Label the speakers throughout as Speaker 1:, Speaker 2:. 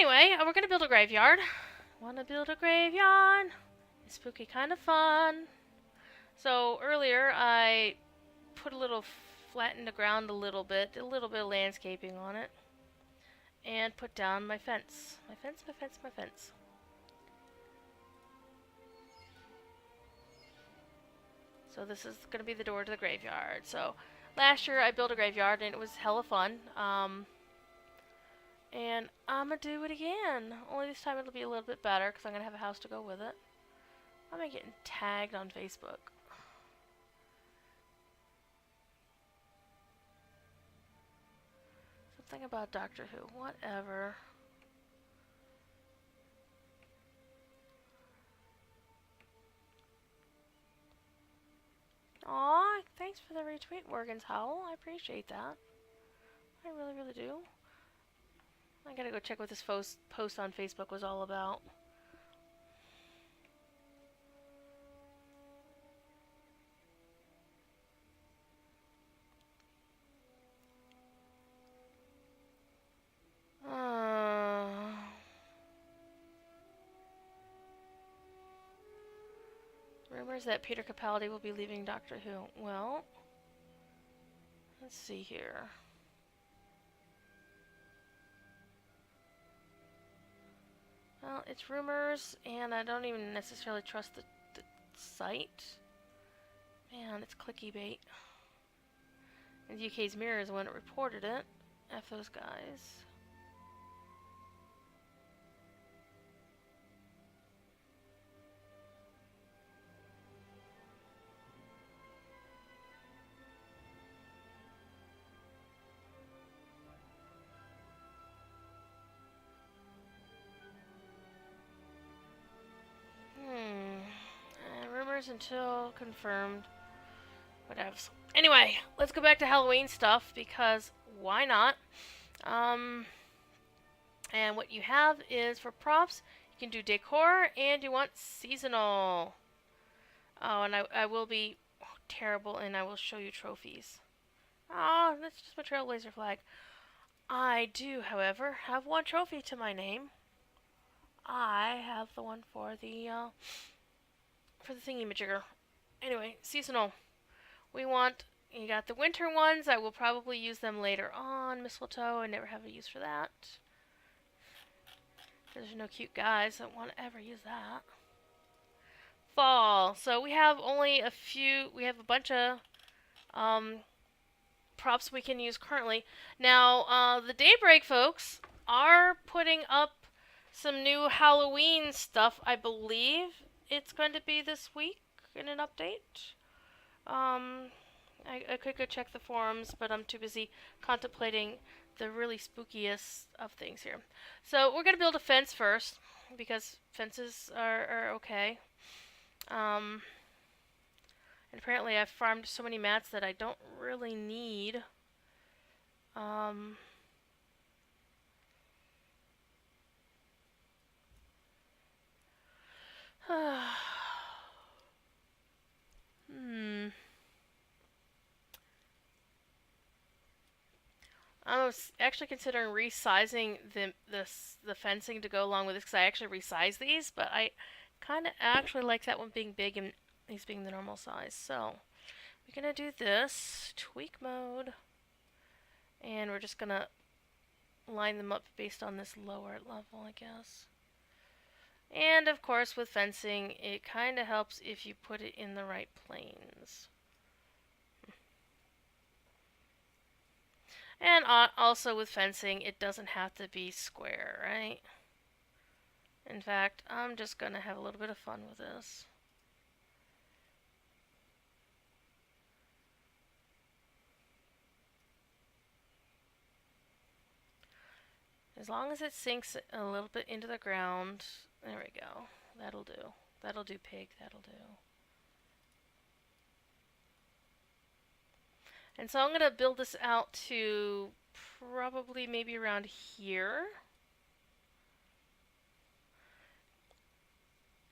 Speaker 1: Anyway, we're gonna build a graveyard. Wanna build a graveyard? It's spooky, kind of fun. So earlier I put a little flattened the ground a little bit, did a little bit of landscaping on it, and put down my fence. My fence, my fence, my fence. So this is gonna be the door to the graveyard. So last year I built a graveyard and it was hella fun. And I'm gonna do it again. Only this time it'll be a little bit better because I'm gonna have a house to go with it. I'm gonna get tagged on Facebook. Something about Doctor Who. Whatever. Aw, thanks for the retweet, Morgan's Howl. I appreciate that. I really, really do. I gotta go check what this post on Facebook was all about. Rumors that Peter Capaldi will be leaving Doctor Who. Well, let's see here. Well, it's rumors, and I don't even necessarily trust the site. Man, it's clicky bait. And UK's Mirror is the one that reported it. F those guys. Rumors until confirmed. Whatevs. Anyway, let's go back to Halloween stuff because why not? And what you have is for props, you can do decor and you want seasonal. Oh, and I will be terrible and I will show you trophies. Oh, that's just my Trailblazer flag. I do, however, have one trophy to my name. I have the one for the thingy-majigger. Anyway, seasonal. We want, you got the winter ones. I will probably use them later on. Mistletoe, I never have a use for that. There's no cute guys that want to ever use that. Fall. So we have only a few, we have a bunch of props we can use currently. Now, the Daybreak folks are putting up some new Halloween stuff, I believe. It's going to be this week in an update. I could go check the forums, but I'm too busy contemplating the really spookiest of things here. So we're going to build a fence first, because fences are okay. And apparently I've farmed so many mats that I don't really need. I was actually considering resizing the fencing to go along with this because I actually resized these, but I kind of actually like that one being big and these being the normal size. So we're gonna do this tweak mode, and we're just gonna line them up based on this lower level, I guess. And of course, with fencing, it kind of helps if you put it in the right planes. And also with fencing, it doesn't have to be square, right? In fact, I'm just going to have a little bit of fun with this. As long as it sinks a little bit into the ground, there we go. That'll do. That'll do, pig. That'll do. And so I'm going to build this out to probably maybe around here.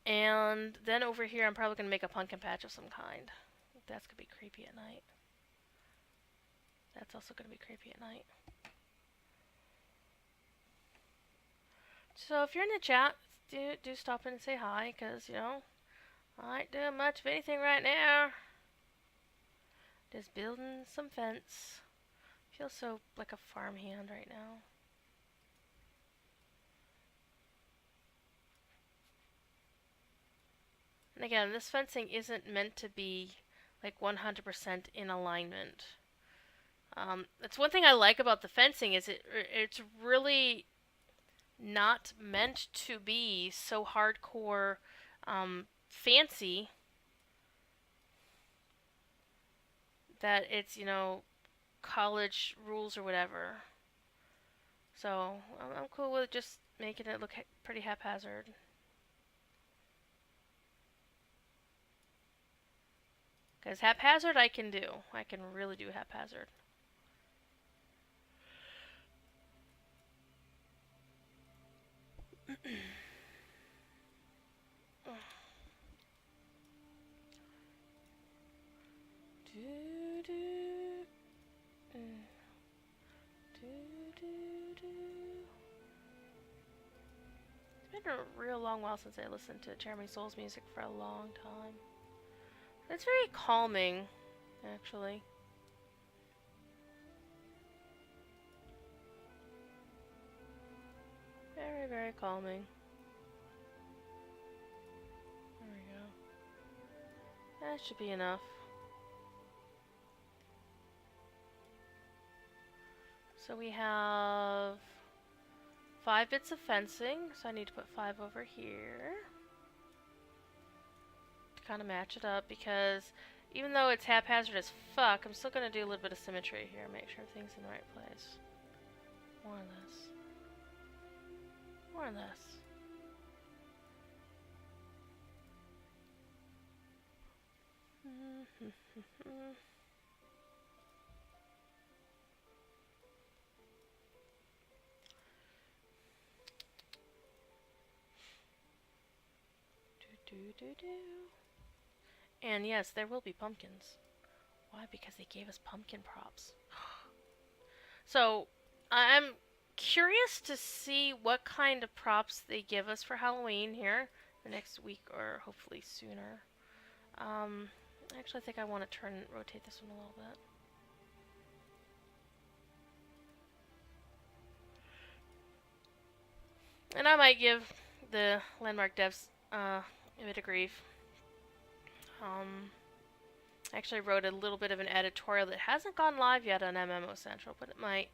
Speaker 1: And then over here, I'm probably going to make a pumpkin patch of some kind. That's going to be creepy at night. That's also going to be creepy at night. So if you're in the chat, do stop in and say hi, because, you know, I ain't doing much of anything right now. Just building some fence. Feel so like a farmhand right now. And again, this fencing isn't meant to be like 100% in alignment. That's one thing I like about the fencing is it's really not meant to be so hardcore fancy that it's, you know, college rules or whatever. So I'm cool with just making it look pretty haphazard. Because haphazard I can do. I can really do haphazard. It's been a real long while since I listened to Jeremy Soul's music for a long time. It's very calming, actually. Very, very calming. There we go. That should be enough. So we have 5 bits of fencing, so I need to put 5 over here to kind of match it up, because even though it's haphazard as fuck, I'm still going to do a little bit of symmetry here, make sure everything's in the right place. More of this. More of this. And yes, there will be pumpkins. Why? Because they gave us pumpkin props. So, I'm curious to see what kind of props they give us for Halloween here the next week, or hopefully sooner. Actually, I think I want to rotate this one a little bit. And I might give the Landmark devs a bit of grief. I actually wrote a little bit of an editorial that hasn't gone live yet on MMO Central, but it might.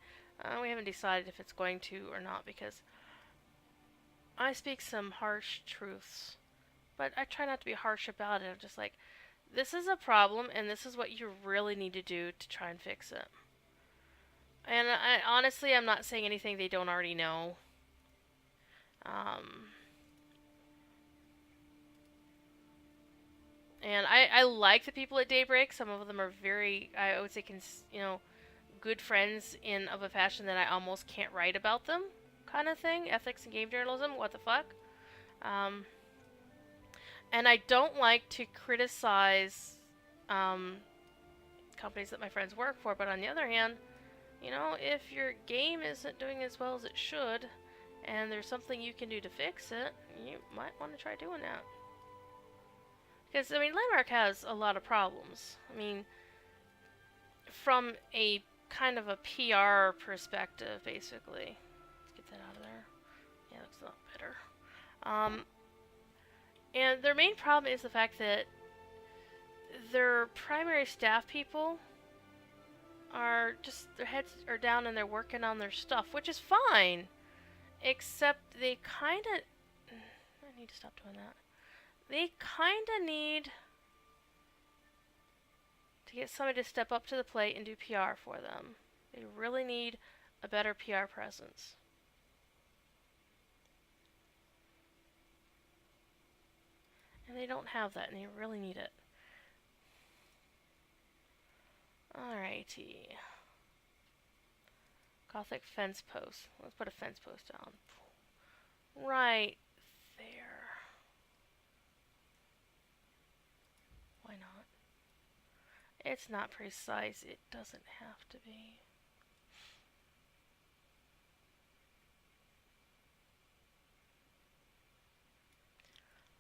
Speaker 1: We haven't decided if it's going to or not, because I speak some harsh truths, but I try not to be harsh about it. I'm just like, this is a problem, and this is what you really need to do to try and fix it. And honestly, I'm not saying anything they don't already know. And I like the people at Daybreak. Some of them are very, I would say, you know, good friends in of a fashion that I almost can't write about them, kind of thing. Ethics and game journalism, what the fuck? And I don't like to criticize companies that my friends work for, but on the other hand, you know, if your game isn't doing as well as it should, and there's something you can do to fix it, you might want to try doing that. Because, I mean, Landmark has a lot of problems. I mean, from a kind of a PR perspective, basically. Let's get that out of there. Yeah, that's not better. And their main problem is the fact that their primary staff people are just, their heads are down and they're working on their stuff, which is fine. Except they kind of, I need to stop doing that. They kind of need to get somebody to step up to the plate and do PR for them. They really need a better PR presence. And they don't have that, and they really need it. Alrighty. Gothic fence post. Let's put a fence post down. Right there. Why not? It's not precise. It doesn't have to be.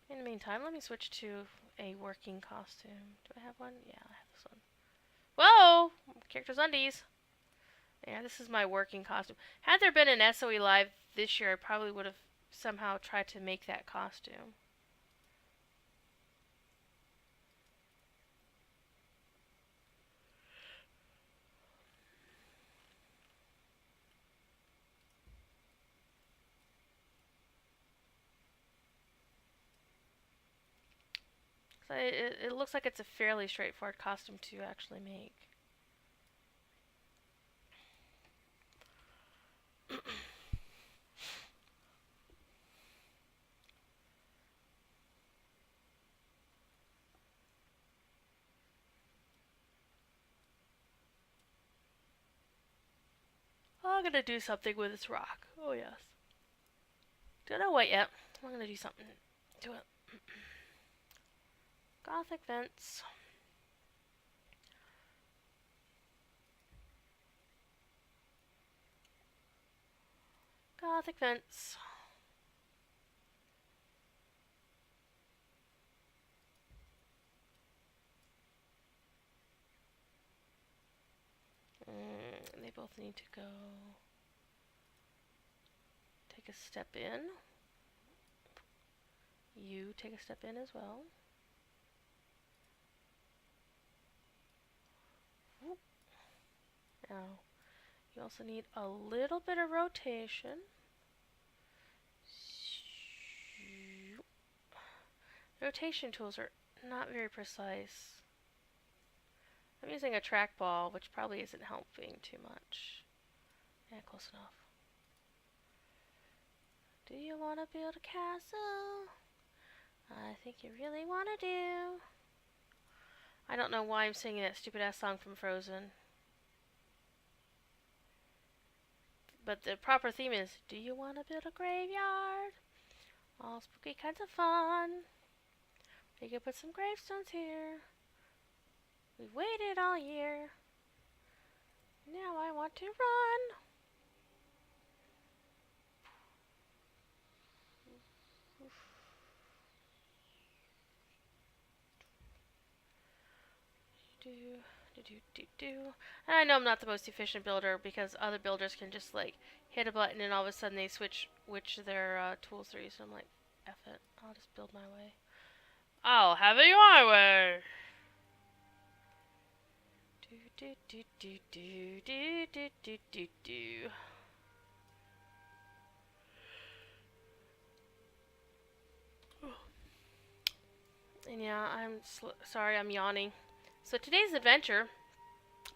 Speaker 1: In the meantime, let me switch to a working costume. Do I have one? Yeah, I have this one. Whoa! Character's undies. Yeah, this is my working costume. Had there been an SOE Live this year, I probably would have somehow tried to make that costume. So it looks like it's a fairly straightforward costume to actually make. I'm gonna do something with this rock. Oh yes. Don't know what yet. I'm gonna do something to it. Gothic vents. Gothic vents. They both need to go take a step in. You take a step in as well. Whoop. Now, you also need a little bit of rotation. Rotation tools are not very precise. I'm using a trackball, which probably isn't helping too much. Yeah, close enough. Do you want to build a castle? I think you really want to do. I don't know why I'm singing that stupid ass song from Frozen. But the proper theme is, do you want to build a graveyard? All spooky kinds of fun. We could put some gravestones here. We've waited all year. Now I want to run. And I know I'm not the most efficient builder because other builders can just like hit a button and all of a sudden they switch which their tools they're using. I'm like, F it, I'll just build my way. I'll have it my way. And yeah, sorry, I'm yawning. So today's adventure,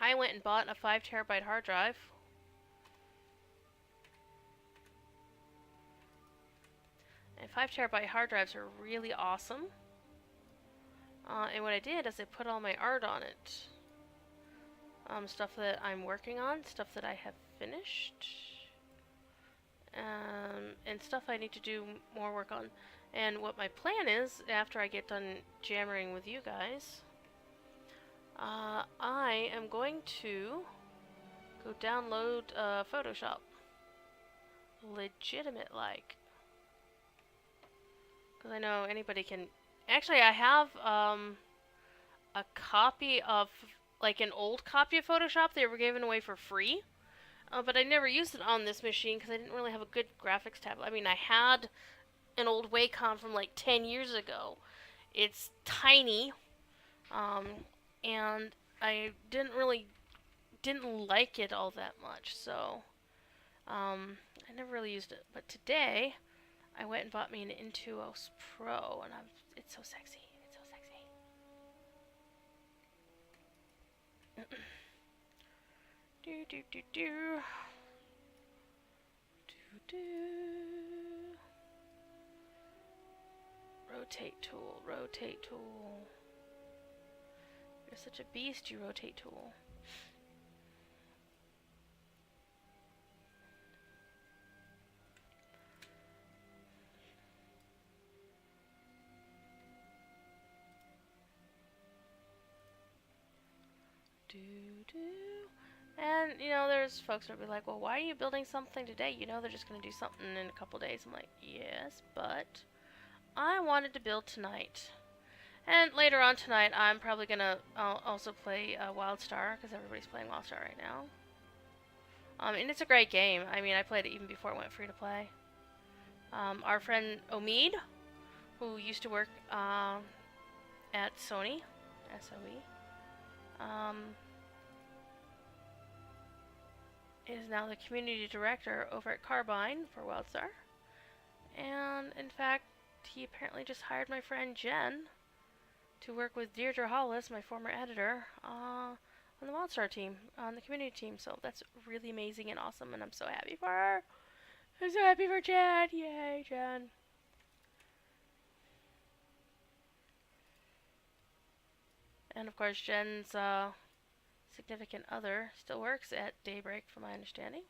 Speaker 1: I went and bought a 5 terabyte hard drive. And 5 terabyte hard drives are really awesome. And what I did is I put all my art on it. Stuff that I'm working on, stuff that I have finished, and stuff I need to do more work on. And what my plan is, after I get done jammering with you guys, I am going to go download Photoshop. Legitimate like. Because I know anybody can... Actually, I have a copy of... like an old copy of Photoshop they were given away for free. But I never used it on this machine because I didn't really have a good graphics tablet. I mean, I had an old Wacom from like 10 years ago. It's tiny, and I didn't like it all that much, so I never really used it. But today, I went and bought me an Intuos Pro, and it's so sexy. It's so sexy. Do do do do. Do do. Rotate tool, rotate tool. You're such a beast, you rotate tool. Do do. And, you know, there's folks that will be like, well, why are you building something today? You know they're just going to do something in a couple days. I'm like, yes, but I wanted to build tonight. And later on tonight, I'm probably gonna also play WildStar, because everybody's playing WildStar right now. And it's a great game. I mean, I played it even before it went free to play. Our friend Omid, who used to work at Sony, SOE, is now the community director over at Carbine for WildStar. And in fact, he apparently just hired my friend Jen to work with Deirdre Hollis, my former editor, on the WildStar team, on the community team. So that's really amazing and awesome, and I'm so happy for her. I'm so happy for Jen. Yay, Jen. And of course, Jen's significant other still works at Daybreak, from my understanding.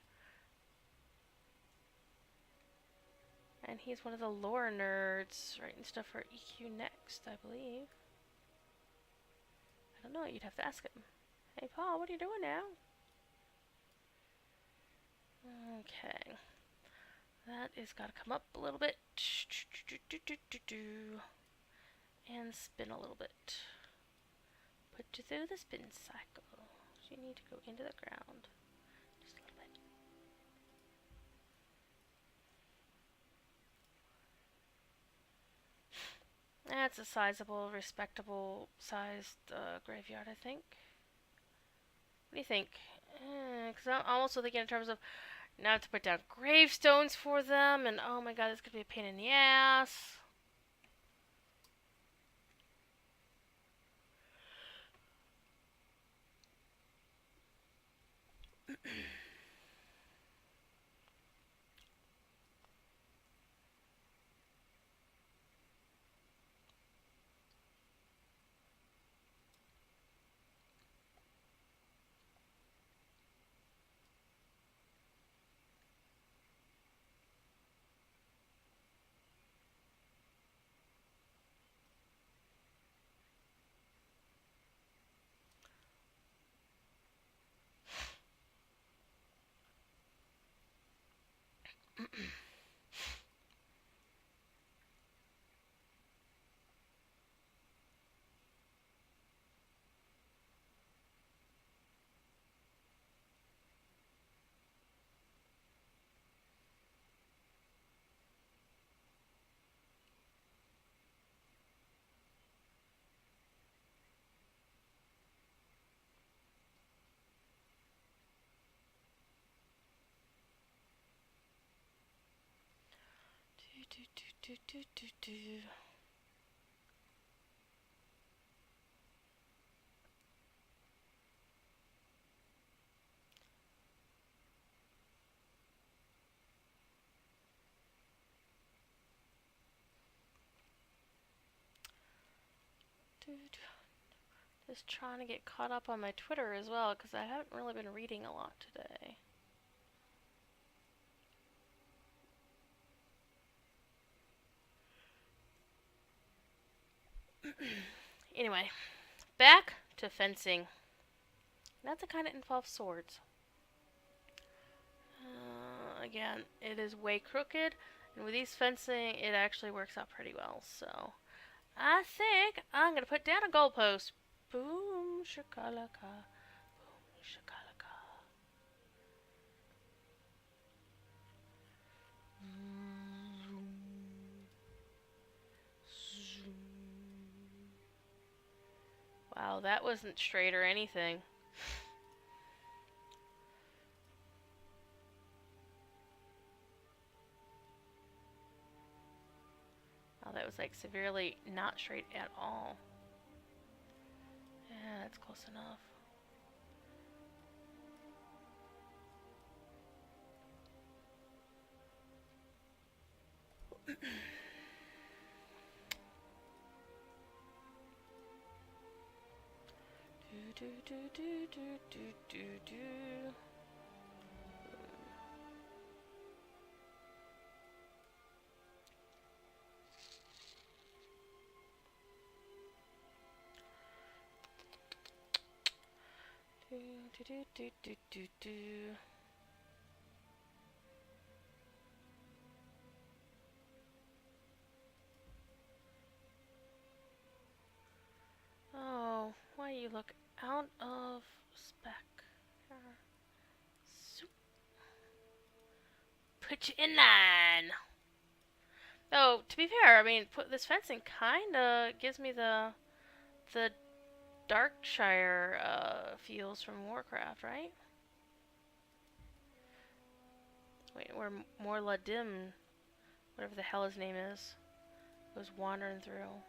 Speaker 1: And he's one of the lore nerds, writing stuff for EQ Next, I believe. I don't know, you'd have to ask him. Hey, Paul, what are you doing now? Okay. That is gotta come up a little bit. And spin a little bit. Put you through the spin cycle. So you need to go into the ground. Just a little bit. That's a sizable, respectable sized graveyard, I think. What do you think? Because I'm also thinking in terms of now to put down gravestones for them, and oh my god, this could be a pain in the ass. Just trying to get caught up on my Twitter as well, because I haven't really been reading a lot today. Anyway, back to fencing. Not the kind that involves swords. Again, it is way crooked, and with these fencing, it actually works out pretty well. So, I think I'm gonna put down a goalpost. Boom shakalaka, boom shakalaka. Wow, that wasn't straight or anything. Oh, that was like severely not straight at all. Yeah, that's close enough. do do do do do do do. Do do do do do do. look out of spec. Put you in line. Though, to be fair, I mean, this fencing kinda gives me the Darkshire feels from Warcraft, right? Wait, where Morla Dim, whatever the hell his name is, was wandering through.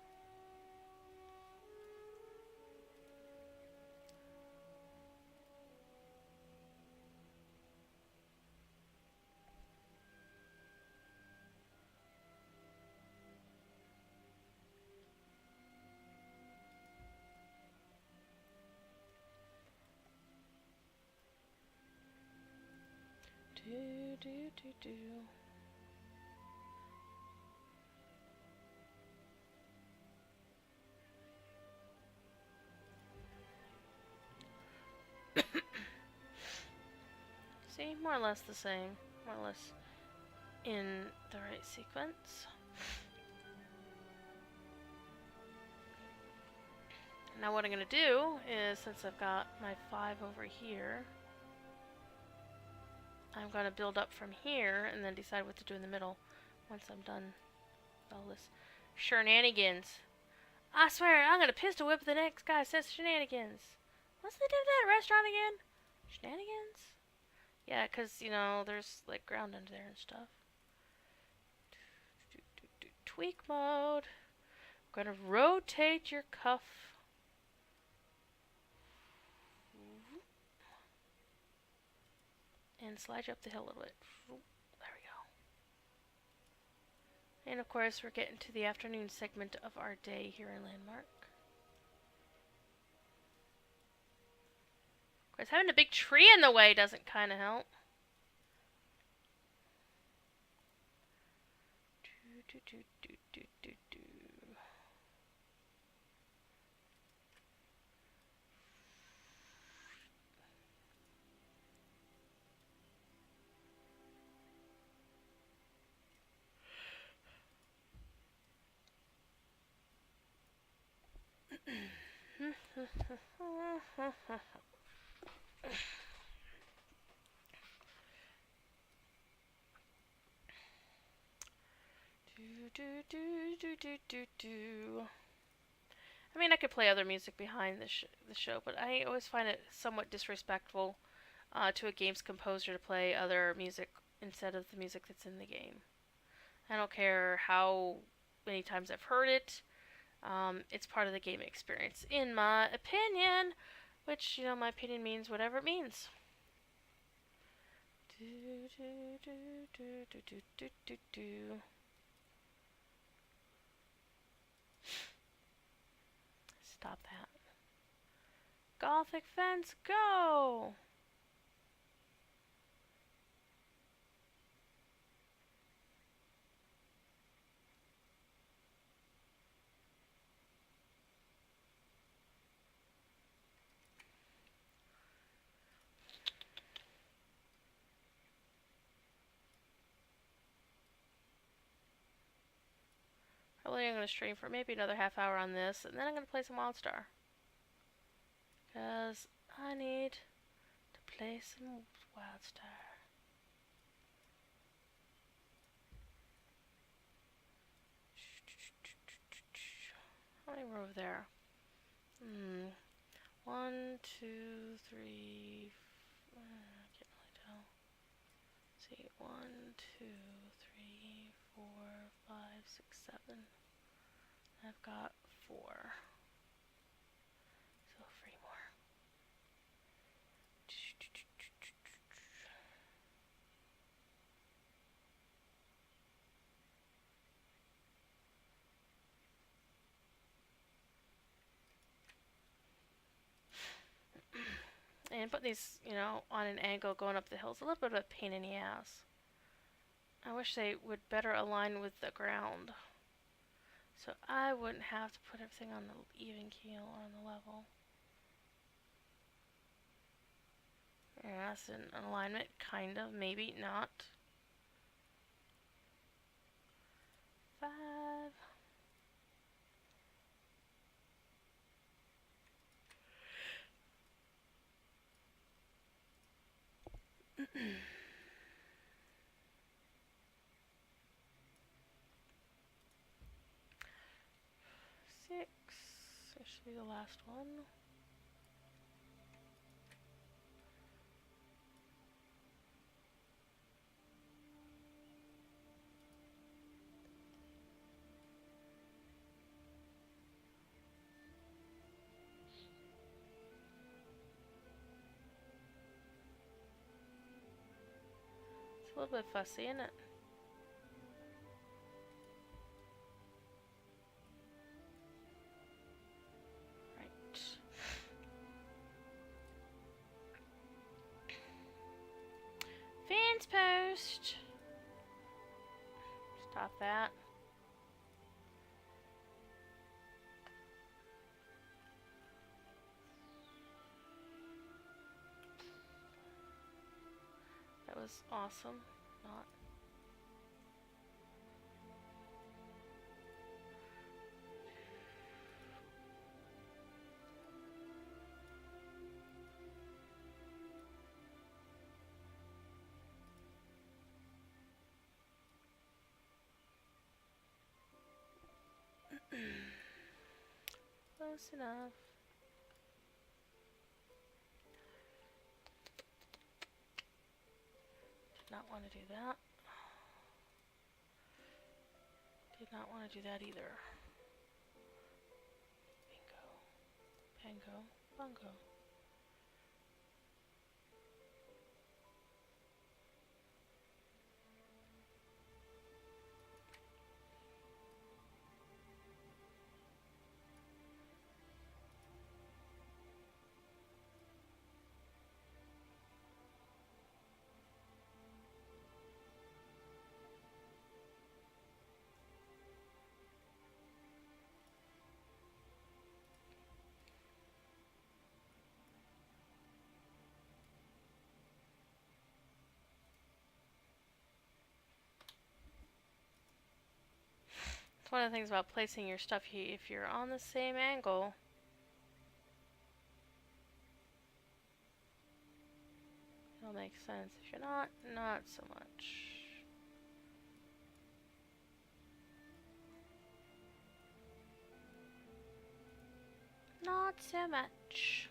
Speaker 1: Do do do do. See, more or less the same. More or less in the right sequence. Now what I'm going to do is, since I've got my 5 over here, I'm going to build up from here and then decide what to do in the middle once I'm done with all this shenanigans. I swear, I'm going to pistol whip the next guy who says shenanigans. What's the name of that restaurant again? Shenanigans? Yeah, because, you know, there's like ground under there and stuff. Tweak mode. I'm going to rotate your cuff. And slide you up the hill a little bit. There we go. And of course, we're getting to the afternoon segment of our day here in Landmark. Of course, having a big tree in the way doesn't kind of help. Do, do, do, do, do, do. I mean, I could play other music behind the show, but I always find it somewhat disrespectful to a game's composer to play other music instead of the music that's in the game. I don't care how many times I've heard it. It's part of the game experience, in my opinion, which, you know, my opinion means whatever it means. Stop that. Gothic fence, go! Probably I'm going to stream for maybe another half hour on this, and then I'm going to play some WildStar. Because I need to play some WildStar. How many were over there? 1, 2, 3, I can't really tell. Let's see, 1, 2, 3, 4, 5, 6, 7. I've got 4. So 3 more. And put these, you know, on an angle going up the hill is a little bit of a pain in the ass. I wish they would better align with the ground. So I wouldn't have to put everything on the even keel or on the level. Yeah, that's an alignment, kind of, maybe not. 5. This should be the last one. It's a little bit fussy, isn't it? Right. Fence post! Stop that. That was awesome. Not. Close enough. Did not want to do that. Did not want to do that either. Bingo. Bango. Bungo. It's one of the things about placing your stuff here. If you're on the same angle, it'll make sense. If you're not, not so much. Not so much.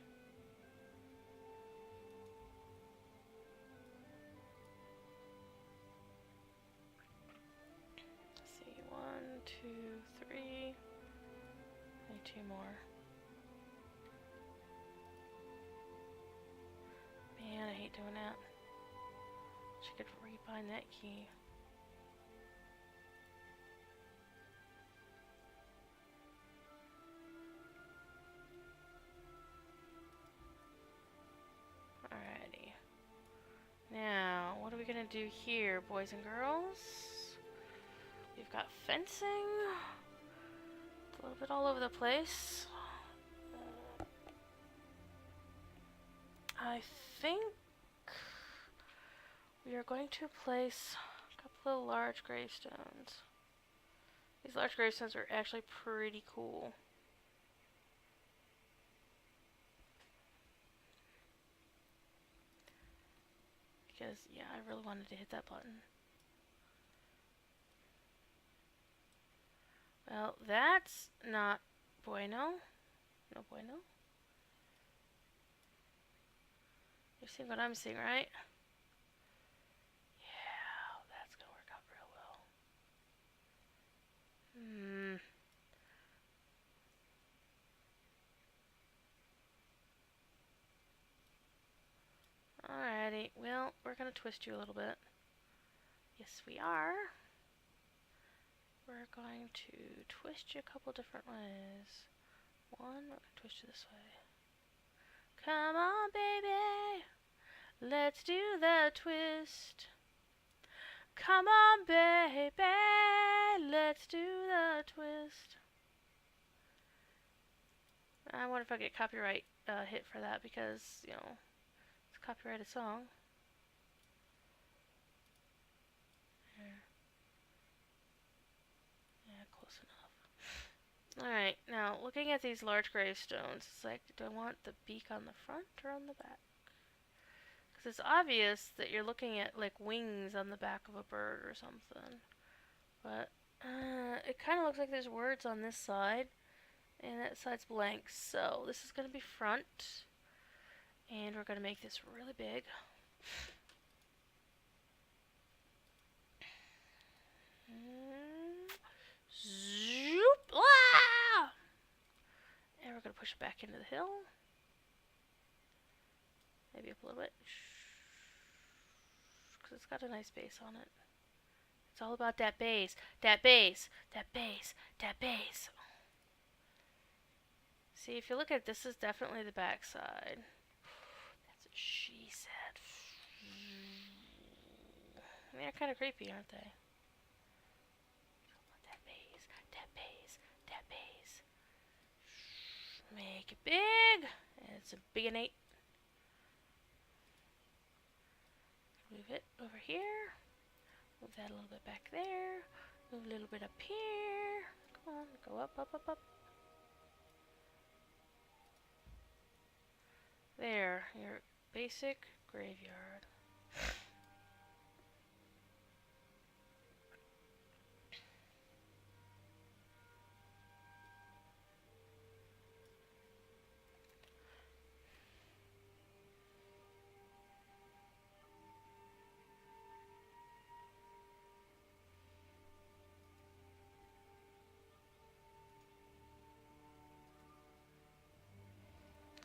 Speaker 1: Let's see, 1, 2, 3. Need 2 more. Man, I hate doing that. She could rebind that key. Alrighty. Now, what are we gonna do here, boys and girls? We've got fencing. It's a little bit all over the place. I think we are going to place a couple of large gravestones. These large gravestones are actually pretty cool. Because, yeah, I really wanted to hit that button. Well, that's not bueno. No bueno. You're seeing what I'm seeing, right? Yeah, that's gonna work out real well. Alrighty, well, we're gonna twist you a little bit. Yes, we are. We're going to twist you a couple different ways. One, we're gonna twist you this way. Come on, baby. Let's do the twist. Come on, baby. Let's do the twist. I wonder if I get copyright hit for that because, you know, it's a copyrighted song. There. Yeah, close enough. Alright, now looking at these large gravestones, it's like, do I want the beak on the front or on the back? Because it's obvious that you're looking at like wings on the back of a bird or something. But it kind of looks like there's words on this side. And that side's blank. So this is going to be front. And we're going to make this really big. Zoop! Ah! And we're going to push it back into the hill. Maybe up a little bit. Because it's got a nice base on it. It's all about that base. That base. That base. That base. See, if you look at it, this is definitely the back side. That's what she said. They're kind of creepy, aren't they? That base. That base. That base. Make it big. And it's a big and 8. Move it over here. Move that a little bit back there. Move a little bit up here. Come on, go up, up, up, up. There, your basic graveyard.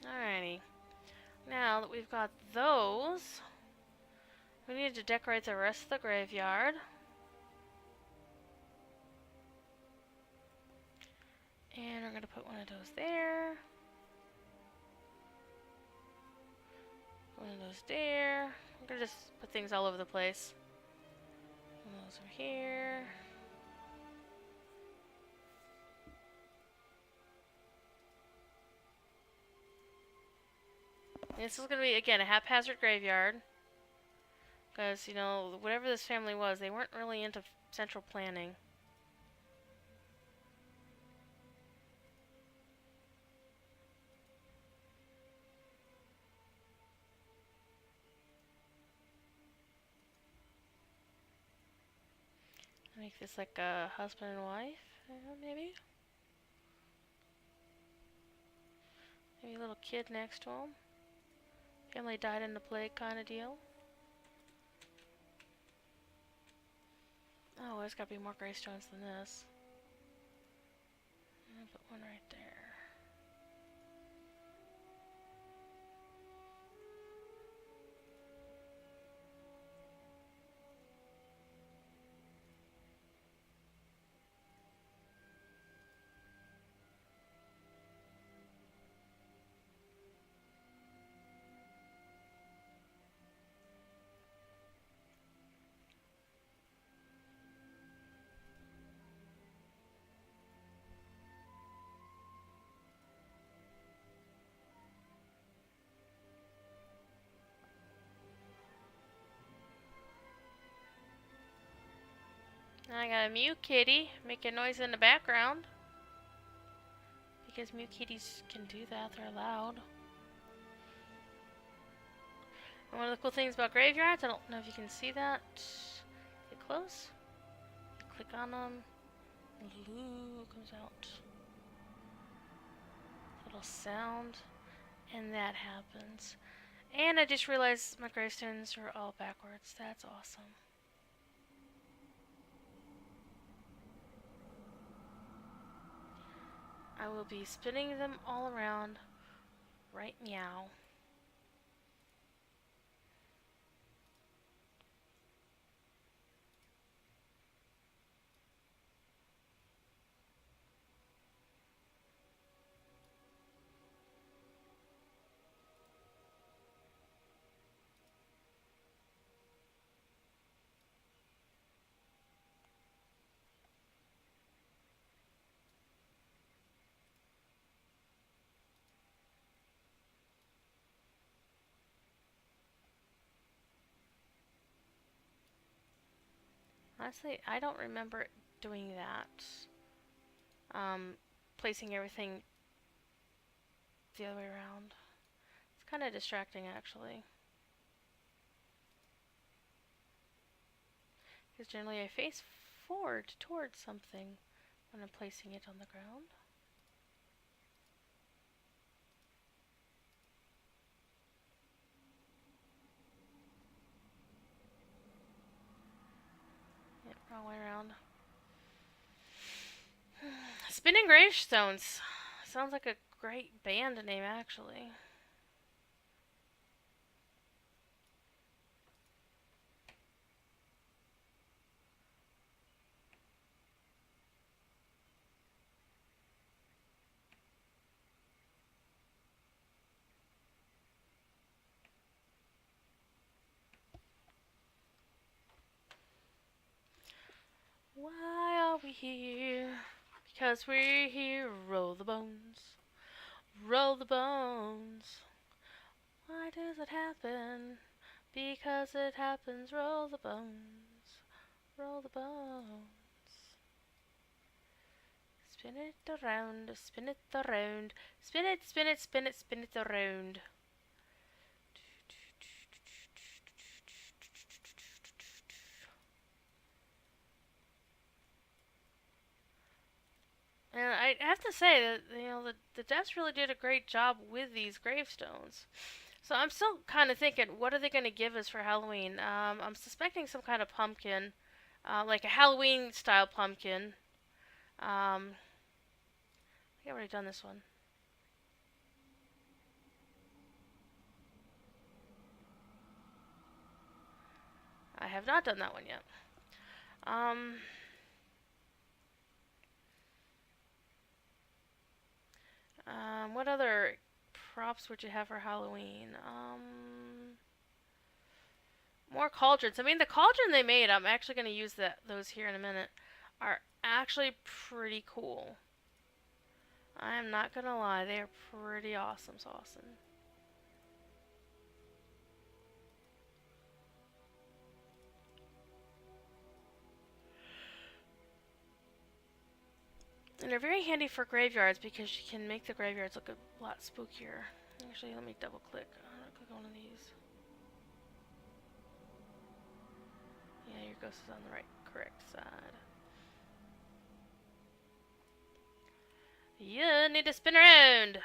Speaker 1: Alrighty. Now that we've got those, we need to decorate the rest of the graveyard. And we're going to put one of those there. One of those there. I'm going to just put things all over the place. One of those over here. This is going to be, again, a haphazard graveyard. Because, you know, whatever this family was, they weren't really into central planning. Make this like a husband and wife, maybe? Maybe a little kid next to him. Family died in the plague kind of deal. Oh, there's got to be more gravestones than this. I'll put one right there. Now I got a Mew Kitty making noise in the background. Because Mew Kitties can do that, they're loud. And one of the cool things about graveyards, I don't know if you can see that. Get close. Click on them. Loo comes out. Little sound. And that happens. And I just realized my gravestones are all backwards. That's awesome. I will be spinning them all around right meow. Honestly, I don't remember doing that. Placing everything the other way around. It's kind of distracting, actually. Because generally I face forward towards something when I'm placing it on the ground. Wrong way around. Spinning Gravestones. Sounds like a great band name, actually. Why are we here? Because we're here. Roll the bones. Roll the bones. Why does it happen? Because it happens. Roll the bones. Roll the bones. Spin it around. Spin it around. Spin it, spin it, spin it, spin it around. And I have to say that the devs really did a great job with these gravestones. So I'm still kind of thinking, what are they going to give us for Halloween? I'm suspecting some kind of pumpkin, like a Halloween style pumpkin. I think I've already done this one. I have not done that one yet. What other props would you have for Halloween? More cauldrons. I mean, the cauldron they made, I'm actually going to use those here in a minute, are actually pretty cool. I am not going to lie, they are pretty awesome saucing. And they're very handy for graveyards because you can make the graveyards look a lot spookier. Actually, let me double click. I'm gonna click on one of these. Yeah, your ghost is on the right, correct side. You need to spin around!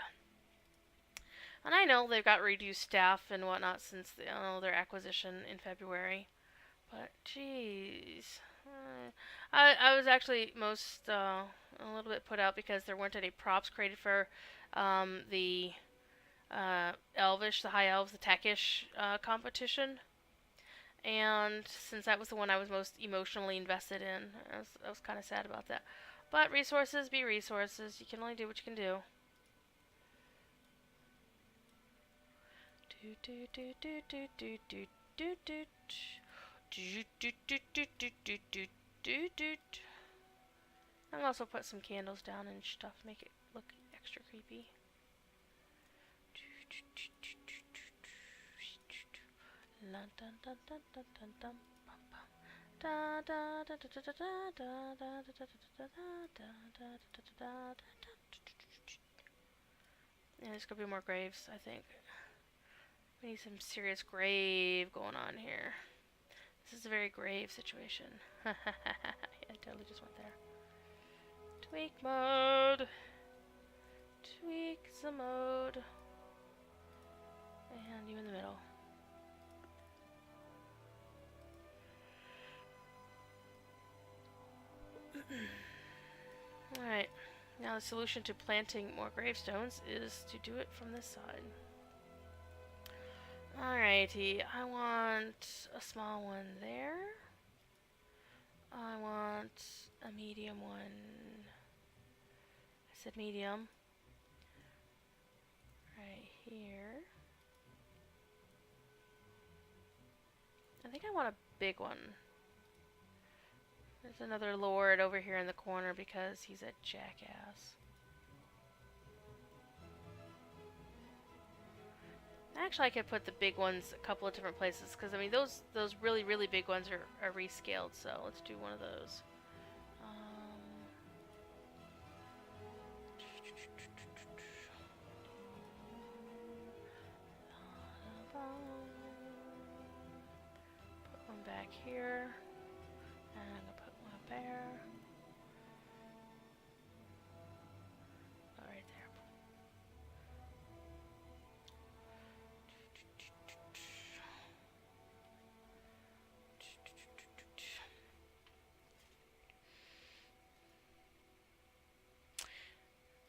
Speaker 1: And I know they've got reduced staff and whatnot since their acquisition in February. But, jeez. I was actually a little bit put out because there weren't any props created for the Elvish, the High Elves, the Techish competition. And since that was the one I was most emotionally invested in, I was kind of sad about that. But resources be resources. You can only do what you can do. I'll also put some candles down and stuff, make it look extra creepy. Yeah, there's gonna be more graves, I think. We need some serious grave going on here. This is a very grave situation. Yeah, I totally just went there. Tweak mode. Tweak the mode. And you in the middle. Alright. Now the solution to planting more gravestones is to do it from this side. Alrighty, I want a small one there. I want a medium one. I said medium. Right here. I think I want a big one. There's another lord over here in the corner because he's a jackass. Actually, I could put the big ones a couple of different places because I mean those really really big ones are rescaled. So let's do one of those. Put one back here, and I'm gonna put one there. Oh, right there.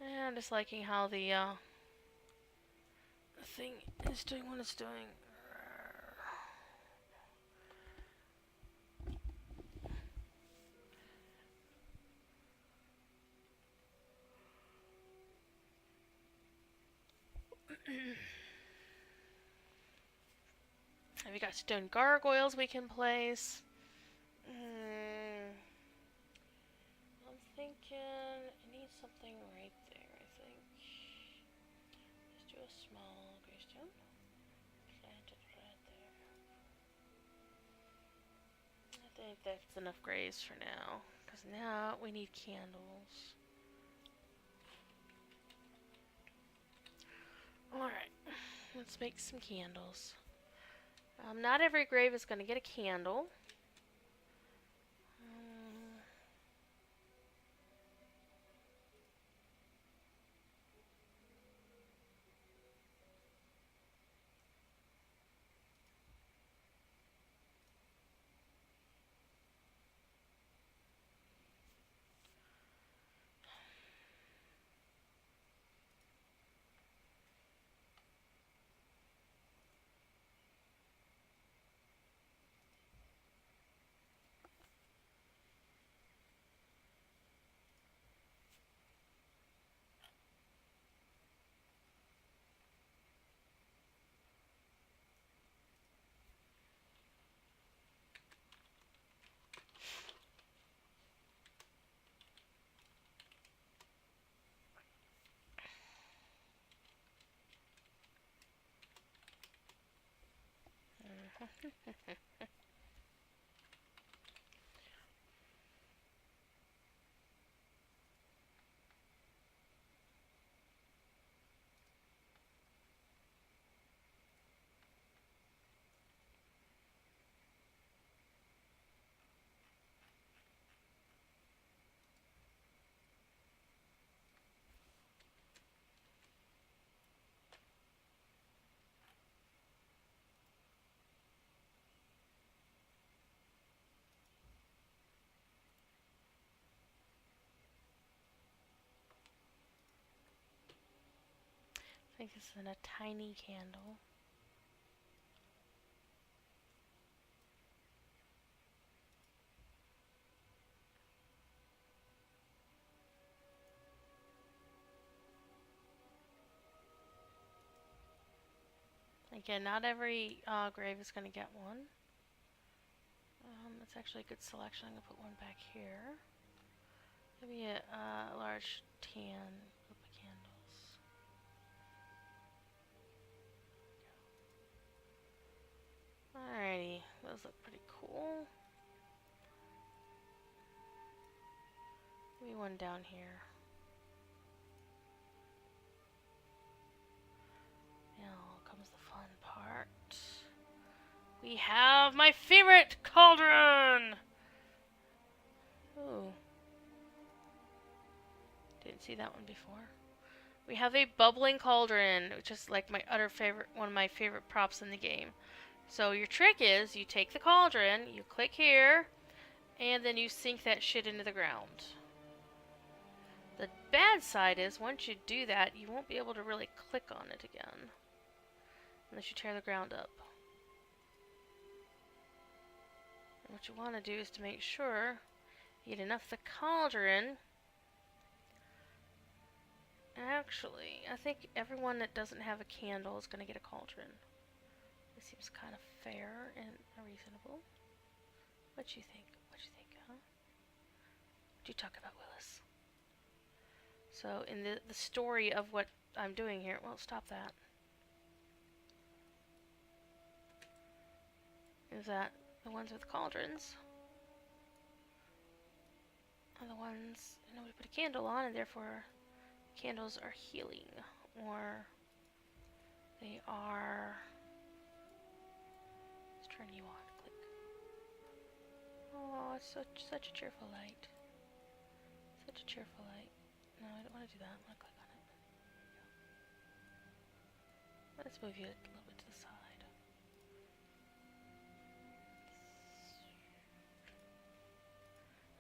Speaker 1: Yeah, I'm just liking how the thing is doing what it's doing. We got stone gargoyles we can place. I'm thinking I need something right there, I think. Let's do a small greystone. Plant it right there. I think that's enough grays for now. Because now we need candles. Alright, let's make some candles. Not every grave is going to get a candle. I think this is a tiny candle. Again, not every grave is going to get one. That's actually a good selection. I'm going to put one back here. Maybe a large tan group of candles. Alrighty, those look pretty cool. Maybe one down here. Now comes the fun part. We have my favorite cauldron! Ooh. Didn't see that one before. We have a bubbling cauldron, which is like my utter favorite, one of my favorite props in the game. So your trick is, you take the cauldron, you click here, and then you sink that shit into the ground. The bad side is, once you do that, you won't be able to really click on it again. Unless you tear the ground up. And what you want to do is to make sure you get enough of the cauldron. Actually, I think everyone that doesn't have a candle is going to get a cauldron. This seems kind of fair and reasonable. What you think? What you think, huh? What you talk about, Willis? So, in the story of what I'm doing here, well, stop that. Is that the ones with cauldrons are the ones nobody put a candle on, and therefore candles are healing, or they are. Let's turn you on. Click. Oh, it's such a cheerful light. Such a cheerful light. No, I don't want to do that. I want to click on it. Let's move you a little bit to the side.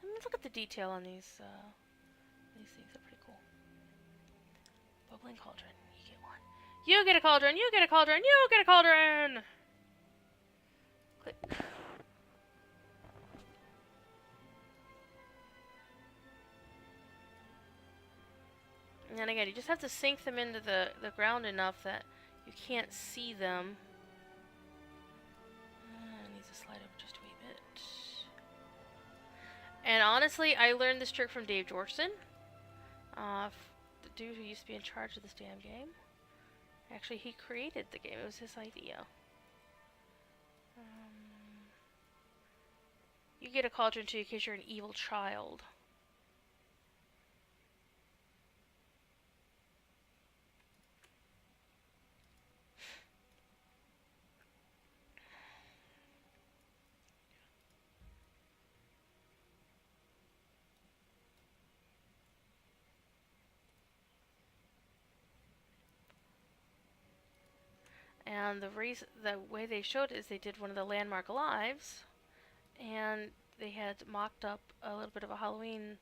Speaker 1: Let's look at the detail on these things. They're pretty cool. Bubbling cauldron. You get one. You get a cauldron. You get a cauldron. You get a cauldron. Click. And then again, you just have to sink them into the ground enough that you can't see them. It needs to slide up just a wee bit. And honestly, I learned this trick from Dave Dorson. The dude who used to be in charge of this damn game. Actually, he created the game. It was his idea. You get a cauldron too because you're an evil child. And the way they showed it is they did one of the landmark lives, and they had mocked up a little bit of a Halloween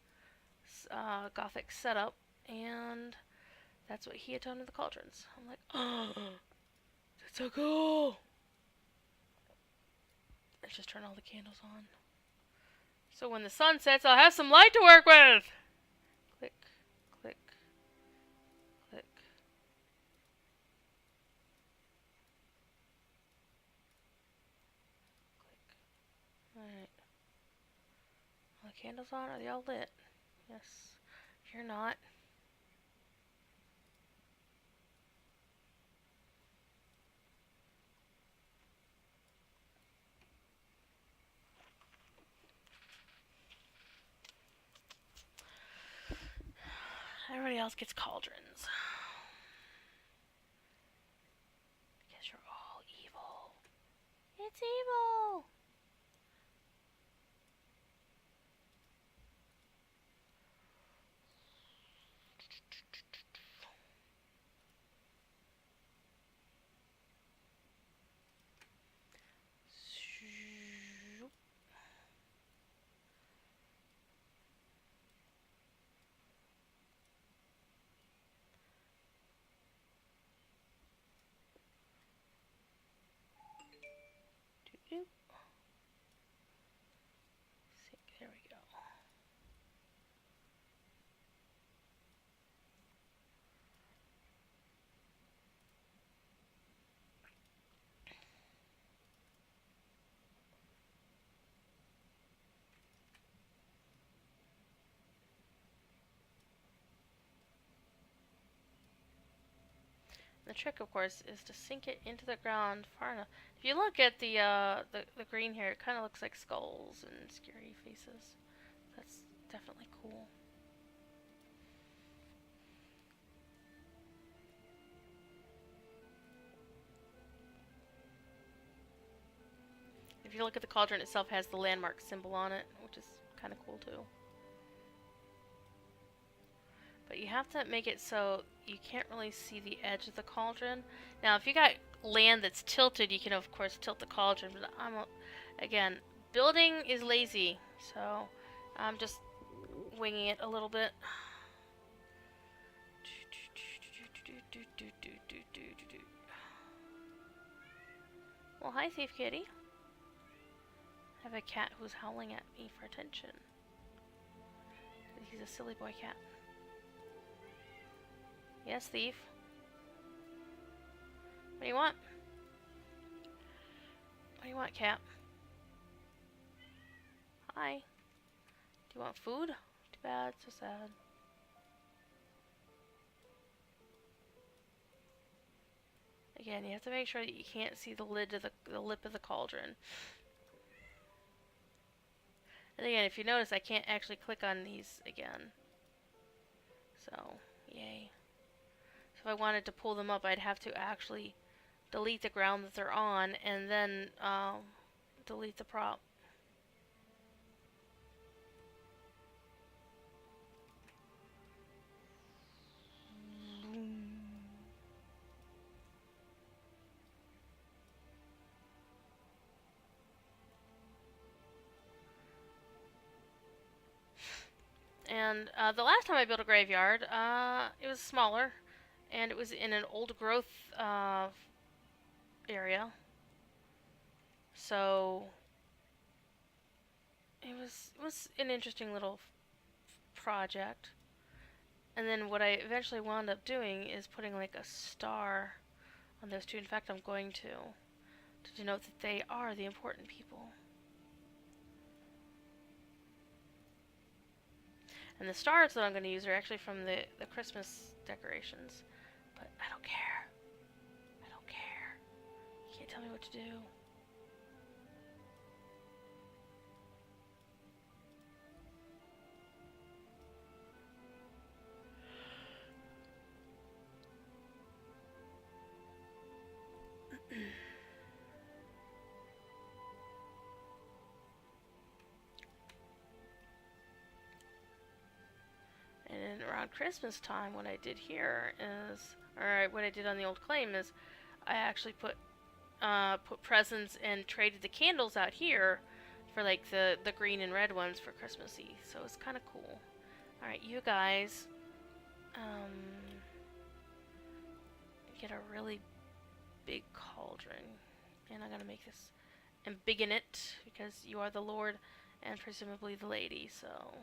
Speaker 1: gothic setup, and that's what he had done with the cauldrons. I'm like, oh, that's so cool. Let's just turn all the candles on. So when the sun sets, I'll have some light to work with. Click, click, click. Alright. Are the candles on? Are they all lit? Yes. If you're not. Everybody else gets cauldrons. Because you're all evil. It's evil! There we go. The trick, of course, is to sink it into the ground far enough. If you look at the green here, it kind of looks like skulls and scary faces. That's definitely cool. If you look at the cauldron itself, it has the landmark symbol on it, which is kind of cool too. But you have to make it so you can't really see the edge of the cauldron. Now, if you got land that's tilted, you can of course tilt the cauldron. But again, building is lazy, so I'm just winging it a little bit. Well, hi, Thief Kitty. I have a cat who's howling at me for attention. He's a silly boy cat. Yes, thief. What do you want? What do you want, cat? Hi. Do you want food? Too bad, so sad. Again, you have to make sure that you can't see the lid of the lip of the cauldron. And again, if you notice, I can't actually click on these again. So, yay. So if I wanted to pull them up, I'd have to actually delete the ground that they're on and then delete the prop. And the last time I built a graveyard, it was smaller. and it was in an old growth area. So it was an interesting little project. And then what I eventually wound up doing is putting like a star on those two. In fact, I'm going to denote that they are the important people. And the stars that I'm going to use are actually from the Christmas decorations. But I don't care. I don't care. You can't tell me what to do. And then around Christmas time, what I did here is, or what I did on the old claim is, I actually put presents and traded the candles out here for like the green and red ones for Christmassy. So it's kind of cool. All right, you guys, get a really big cauldron, and I'm gonna make this and biggen it because you are the Lord and presumably the lady. So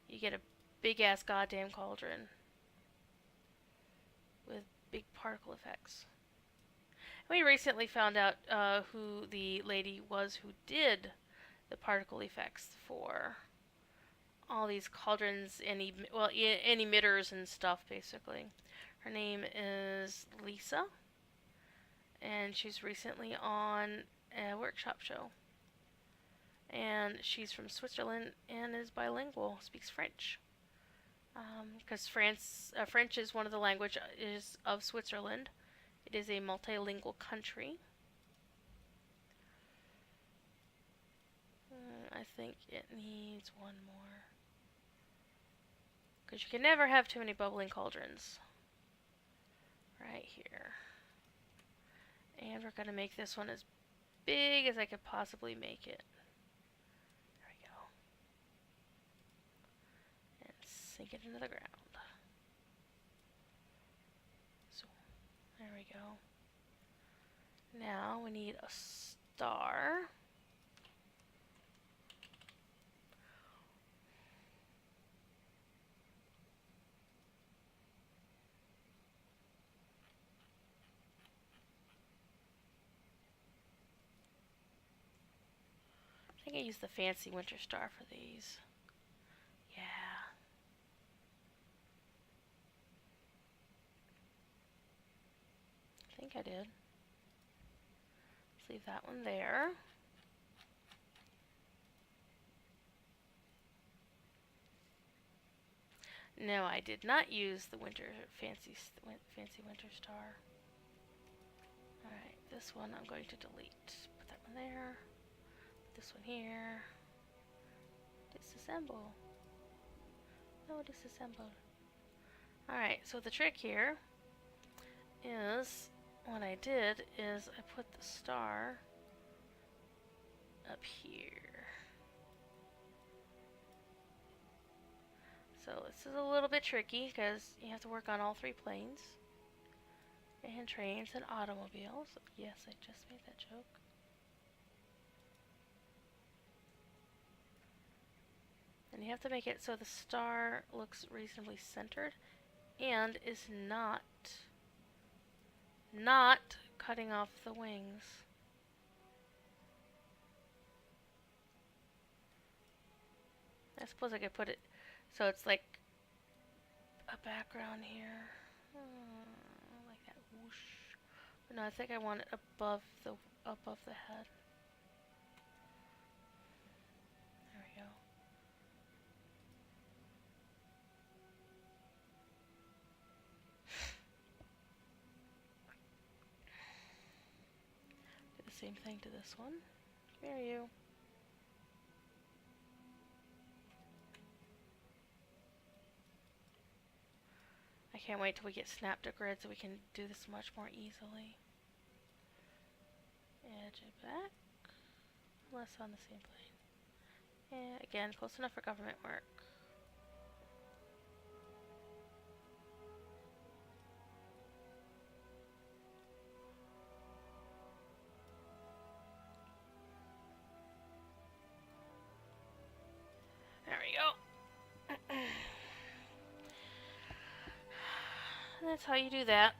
Speaker 1: you get a big ass goddamn cauldron with big particle effects. We recently found out who the lady was who did the particle effects for all these cauldrons and and emitters and stuff. Basically, her name is Lisa, and she's recently on a workshop show. And she's from Switzerland and is bilingual, speaks French. Because French is one of the languages of Switzerland. It is a multilingual country. I think it needs one more. Because you can never have too many bubbling cauldrons. Right here. And we're going to make this one as big as I could possibly make it. There we go. And sink it into the ground. So, there we go. Now we need a star. I think I used the fancy winter star for these. Yeah. I think I did. Let's leave that one there. No, I did not use the fancy winter star. Alright, this one I'm going to delete. Put that one there. Put this one here. Disassemble. No, disassemble. Alright, so the trick here is, what I did is I put the star up here. So this is a little bit tricky because you have to work on all three planes. And trains and automobiles. Yes, I just made that joke. And you have to make it so the star looks reasonably centered and is not cutting off the wings. I suppose I could put it so it's like a background here. Like that whoosh. But no, I think I want it above the head. There we go. Do the same thing to this one. Come here, you. I can't wait till we get snap to grid so we can do this much more easily. Edge it back. Less on the same plane. And again, close enough for government work. And that's how you do that.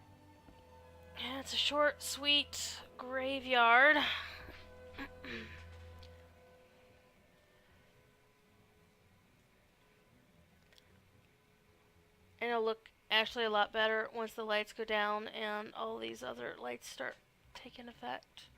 Speaker 1: And it's a short, sweet graveyard. And it'll look actually a lot better once the lights go down and all these other lights start taking effect.